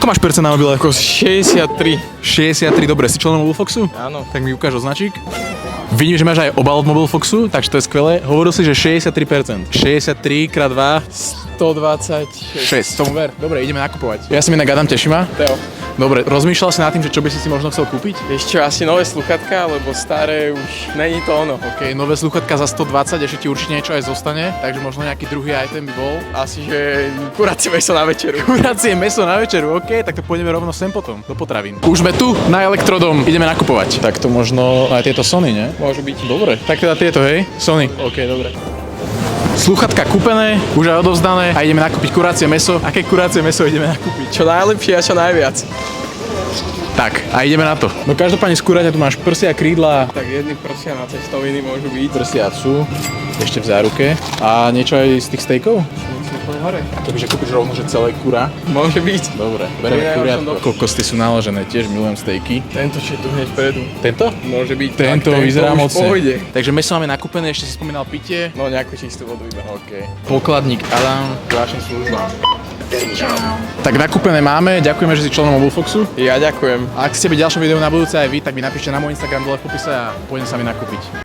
Koľko máš percent na mobile? 63. 63, dobre, si členom Mobilefoxu? Áno. Tak mi ukáž označík. Vidím, že máš aj obal od Mobilefoxu, takže to je skvelé. Hovoril si, že 63%. 63 x 2, 126. tomu ver. Dobre, ideme nakupovať. Ja som inak Adam Tešima. Teo. Dobre, rozmýšľal si nad tým, že čo by si možno chcel kúpiť? Vieš čo, asi nové sluchatka, lebo staré už není to ono. OK, nové slúchatka za 120, ešte ti určite niečo aj zostane, takže možno nejaký druhý item by bol. Asi, že kurácie mäso na večeru. Kurácie mäso na večeru, OK, tak to pôjdeme rovno sem potom, do potravín. Už sme tu, na Elektrodom, ideme nakupovať. Tak to možno aj tieto Sony, ne? Môžu byť. Dobre, tak teda tieto, hej? Sony. OK, dobre. Slúchatka kúpené, už aj odovzdané a ideme nakúpiť kurácie mäso. Aké kurácie mäso ideme nakúpiť? Čo najlepšie a čo najviac. Tak, a ideme na to. No každopádne z kuráťa tu máš prsia, krídla, Tak jedny prsia na cestoviny môžu byť. prsia sú ešte v záruke. A niečo aj z tých stejkov? Musím úplne hore. Takže kúpiš rovno, že celé kura. Môže byť. Dobre, bereme Ja kuriatko. som Kokosty sú naložené, tiež milujem stejky. Tento či tu hneď predu. Tento? Môže byť. Tento Tak, vyzerá už mocne. Pôjde. Takže meso máme nakúpené, ešte si spomínal pitie. No nejakú čistú vodu iba. OK. Pokladník Adam k vašim službám. Tak nakúpené máme, ďakujeme, že si členom Mobilefoxu. Ja ďakujem. A ak chcete byť v ďalšom videu na budúce aj vy, tak mi napíšte na môj Instagram dole v popise a pôjdem sa mi nakúpiť.